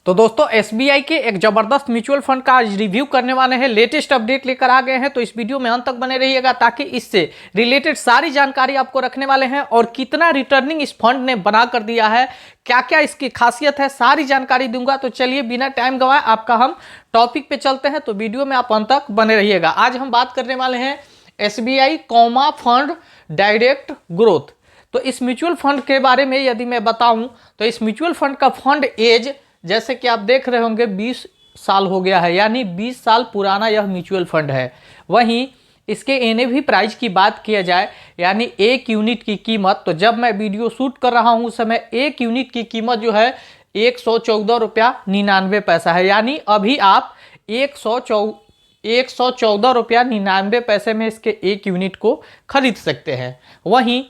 तो दोस्तों एसबीआई के एक जबरदस्त म्यूचुअल फंड का आज रिव्यू करने वाले हैं। लेटेस्ट अपडेट लेकर आ गए हैं, तो इस वीडियो में अंत तक बने रहिएगा ताकि इससे रिलेटेड सारी जानकारी आपको रखने वाले हैं। और कितना रिटर्निंग इस फंड ने बना कर दिया है, क्या क्या इसकी खासियत है, सारी जानकारी दूंगा। तो चलिए बिना टाइम गंवाए आपका हम टॉपिक पे चलते हैं, तो वीडियो में आप अंत तक बने रहिएगा। आज हम बात करने वाले हैं SBI comma fund direct growth. तो इस म्यूचुअल फंड के बारे में यदि मैं बताऊं तो इस म्यूचुअल फंड का फंड एज जैसे कि आप देख रहे होंगे 20 साल हो गया है, यानी 20 साल पुराना यह म्यूचुअल फंड है। वहीं इसके एनएवी प्राइस की बात किया जाए, यानी एक यूनिट की कीमत, तो जब मैं वीडियो शूट कर रहा हूं उस समय एक यूनिट की कीमत जो है 114 रुपया 99 पैसा है। यानी अभी आप 114 रुपया 99 पैसे में इसके एक यूनिट को खरीद सकते हैं। वहीं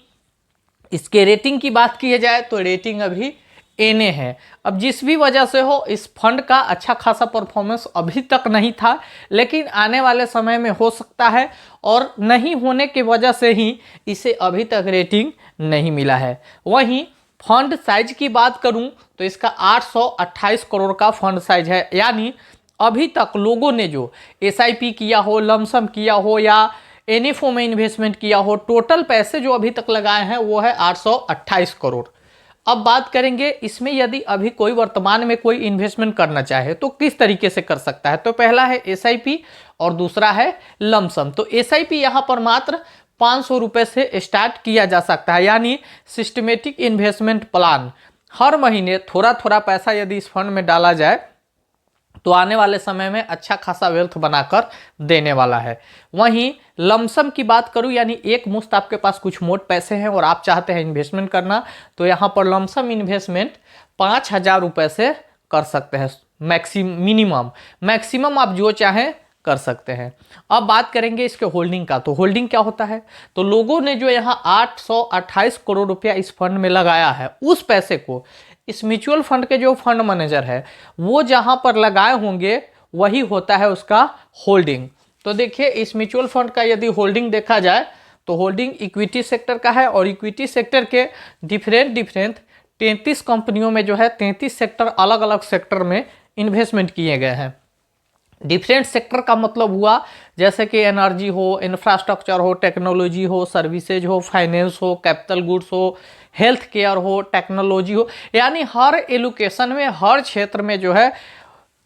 इसके रेटिंग की बात की जाए तो रेटिंग अभी एने है। अब जिस भी वजह से हो इस फंड का अच्छा खासा परफॉर्मेंस अभी तक नहीं था, लेकिन आने वाले समय में हो सकता है, और नहीं होने की वजह से ही इसे अभी तक रेटिंग नहीं मिला है। वहीं फंड साइज की बात करूं तो इसका 828 करोड़ का फंड साइज है। यानी अभी तक लोगों ने जो एसआईपी किया हो, लमसम किया हो या एनएफओ में इन्वेस्टमेंट किया हो, टोटल पैसे जो अभी तक लगाए हैं वो है 828 करोड़। अब बात करेंगे इसमें यदि अभी कोई वर्तमान में कोई इन्वेस्टमेंट करना चाहे तो किस तरीके से कर सकता है। तो पहला है एसआईपी और दूसरा है लमसम। तो एसआईपी यहाँ पर मात्र 500 रुपये से स्टार्ट किया जा सकता है, यानी सिस्टमेटिक इन्वेस्टमेंट प्लान। हर महीने थोड़ा थोड़ा पैसा यदि इस फंड में डाला जाए तो आने वाले समय में अच्छा खासा वेल्थ बनाकर देने वाला है। वहीं लमसम की बात करूं, यानी एक मुश्त आपके पास कुछ मोट पैसे हैं और आप चाहते हैं इन्वेस्टमेंट करना, तो यहां पर लमसम इन्वेस्टमेंट 5,000 रुपये से कर सकते हैं। मैक्सिमम आप जो चाहें कर सकते हैं। अब बात करेंगे इसके होल्डिंग का। तो होल्डिंग क्या होता है, तो लोगों ने जो यहाँ 828 करोड़ रुपया इस फंड में लगाया है, उस पैसे को इस म्यूचुअल फंड के जो फंड मैनेजर है वो जहां पर लगाए होंगे वही होता है उसका होल्डिंग। तो देखिए इस म्यूचुअल फंड का यदि होल्डिंग देखा जाए तो होल्डिंग इक्विटी सेक्टर का है, और इक्विटी सेक्टर के डिफरेंट 33 कंपनियों में जो है 33 सेक्टर अलग अलग सेक्टर में इन्वेस्टमेंट किए गए हैं। डिफरेंट सेक्टर का मतलब हुआ जैसे कि एनर्जी हो, इंफ्रास्ट्रक्चर हो, टेक्नोलॉजी हो, सर्विसेज हो, फाइनेंस हो, कैपिटल गुड्स हो, हेल्थ केयर हो, टेक्नोलॉजी हो, यानी हर एलोकेशन में, हर क्षेत्र में जो है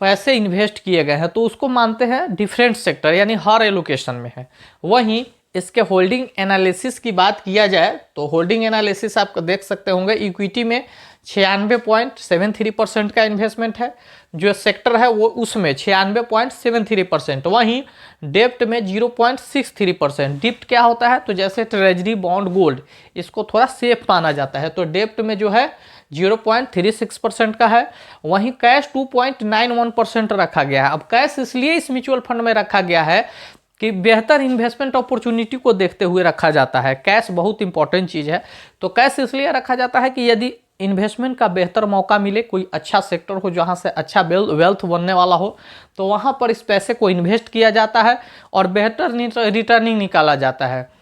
पैसे इन्वेस्ट किए गए हैं, तो उसको मानते हैं डिफरेंट सेक्टर, यानी हर एलोकेशन में है। वहीं इसके होल्डिंग एनालिसिस की बात किया जाए तो होल्डिंग एनालिसिस आप देख सकते होंगे, इक्विटी में 96.73% का इन्वेस्टमेंट है, जो सेक्टर है वो उसमें 96.73%। वहीं डेप्ट में 0.63%। डिप्ट क्या होता है, तो जैसे ट्रेजरी, बॉन्ड, गोल्ड, इसको थोड़ा सेफ माना जाता है, तो डेप्ट में जो है 0.36% का है। वहीं कैश 2.91% रखा गया है। अब कैश इसलिए इस म्यूचुअल फंड में रखा गया है कि बेहतर इन्वेस्टमेंट अपॉर्चुनिटी को देखते हुए रखा जाता है। कैश बहुत इंपॉर्टेंट चीज़ है, तो कैश इसलिए रखा जाता है कि यदि इन्वेस्टमेंट का बेहतर मौका मिले, कोई अच्छा सेक्टर हो जहां से अच्छा वेल्थ बनने वाला हो, तो वहां पर इस पैसे को इन्वेस्ट किया जाता है और बेहतर रिटर्निंग निकाला जाता है,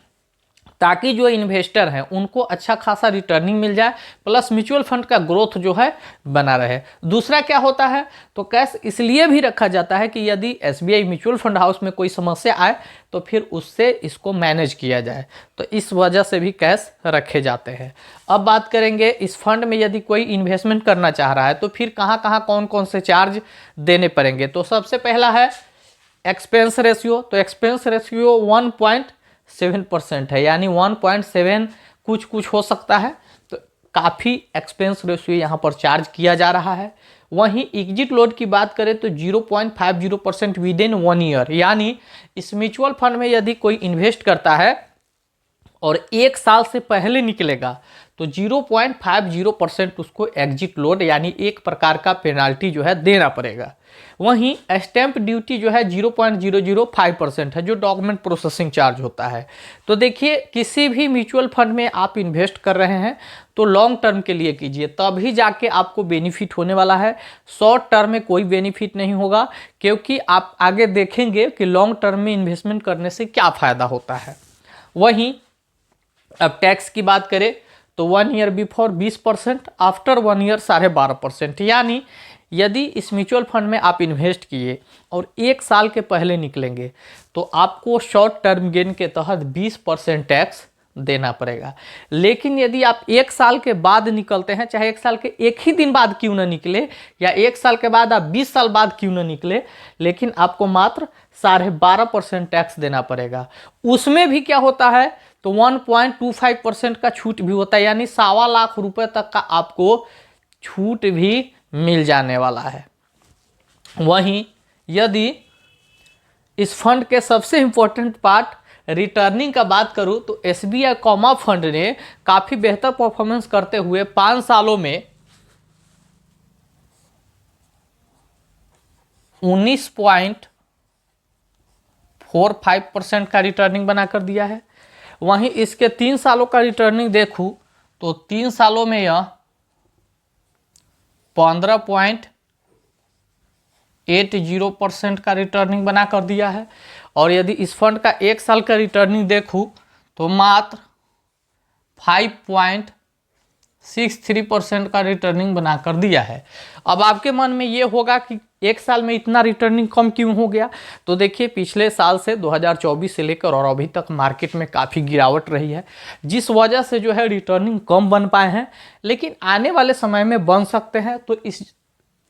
ताकि जो इन्वेस्टर हैं उनको अच्छा खासा रिटर्निंग मिल जाए, प्लस म्यूचुअल फंड का ग्रोथ जो है बना रहे। दूसरा क्या होता है, तो कैश इसलिए भी रखा जाता है कि यदि एसबीआई म्यूचुअल फंड हाउस में कोई समस्या आए तो फिर उससे इसको मैनेज किया जाए, तो इस वजह से भी कैश रखे जाते हैं। अब बात करेंगे इस फंड में यदि कोई इन्वेस्टमेंट करना चाह रहा है तो फिर कहाँ कौन कौन से चार्ज देने पड़ेंगे। तो सबसे पहला है एक्सपेंस रेशियो। तो एक्सपेंस रेशियो 1.7% है, यानी 1.7 कुछ हो सकता है, तो काफ़ी एक्सपेंस रेशियो यहाँ पर चार्ज किया जा रहा है। वहीं एग्जिट लोड की बात करें तो 0.50% विद इन 1 ईयर, यानी इस म्यूचुअल फंड में यदि कोई इन्वेस्ट करता है और 1 साल से पहले निकलेगा तो 0.50% उसको एग्जिट लोड, यानी एक प्रकार का पेनाल्टी जो है देना पड़ेगा। वहीं स्टैंप ड्यूटी जो है 0.005% है, जो डॉक्यूमेंट प्रोसेसिंग चार्ज होता है। तो देखिए किसी भी म्यूचुअल फंड में आप इन्वेस्ट कर रहे हैं तो लॉन्ग टर्म के लिए कीजिए, तभी जाके आपको बेनिफिट होने वाला है। शॉर्ट टर्म में कोई बेनिफिट नहीं होगा, क्योंकि आप आगे देखेंगे कि लॉन्ग टर्म में इन्वेस्टमेंट करने से क्या फ़ायदा होता है। वहीं अब टैक्स की बात करें तो 1 ईयर बिफोर 20%, आफ्टर 1 ईयर 12.5%, यानी यदि इस म्यूचुअल फंड में आप इन्वेस्ट किए और 1 साल के पहले निकलेंगे तो आपको शॉर्ट टर्म गेन के तहत 20% टैक्स देना पड़ेगा। लेकिन यदि आप 1 साल के बाद निकलते हैं, चाहे 1 साल के एक ही दिन बाद क्यों ना निकले, या 1 साल के बाद आप 20 साल बाद क्यों ना निकले, लेकिन आपको मात्र 12.5% टैक्स देना पड़ेगा। उसमें भी क्या होता है तो 1.25% का छूट भी होता है, यानी 1.25 लाख रुपए तक का आपको छूट भी मिल जाने वाला है। वहीं यदि इस फंड के सबसे इंपॉर्टेंट पार्ट रिटर्निंग का बात करूं तो SBI कॉमा फंड ने काफी बेहतर परफॉर्मेंस करते हुए 5 सालों में 19.45% का रिटर्निंग बनाकर दिया है। वहीं इसके 3 सालों का रिटर्निंग देखूं तो 3 सालों में यह 15.80% का रिटर्निंग बना कर दिया है। और यदि इस फंड का 1 साल का रिटर्निंग देखूं तो मात्र 5.63% का रिटर्निंग बना कर दिया है। अब आपके मन में ये होगा कि 1 साल में इतना रिटर्निंग कम क्यों हो गया, तो देखिए पिछले साल से 2024 से लेकर और अभी तक मार्केट में काफ़ी गिरावट रही है, जिस वजह से जो है रिटर्निंग कम बन पाए हैं, लेकिन आने वाले समय में बन सकते हैं। तो इस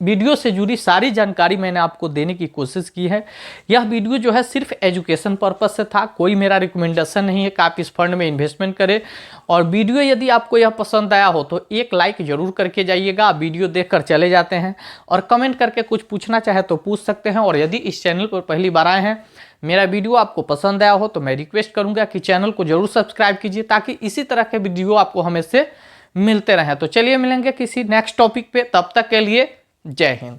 वीडियो से जुड़ी सारी जानकारी मैंने आपको देने की कोशिश की है। यह वीडियो जो है सिर्फ एजुकेशन पर्पस से था, कोई मेरा रिकमेंडेशन नहीं है कि आप इस फंड में इन्वेस्टमेंट करें। और वीडियो यदि आपको यह पसंद आया हो तो एक लाइक जरूर करके जाइएगा। आप वीडियो देखकर चले जाते हैं और कमेंट करके कुछ पूछना चाहे तो पूछ सकते हैं। और यदि इस चैनल पर पहली बार आए हैं, मेरा वीडियो आपको पसंद आया हो तो मैं रिक्वेस्ट करूँगा कि चैनल को जरूर सब्सक्राइब कीजिए, ताकि इसी तरह के वीडियो आपको हमेशा मिलते रहें। तो चलिए मिलेंगे किसी नेक्स्ट टॉपिक पे, तब तक के लिए जय हिंद।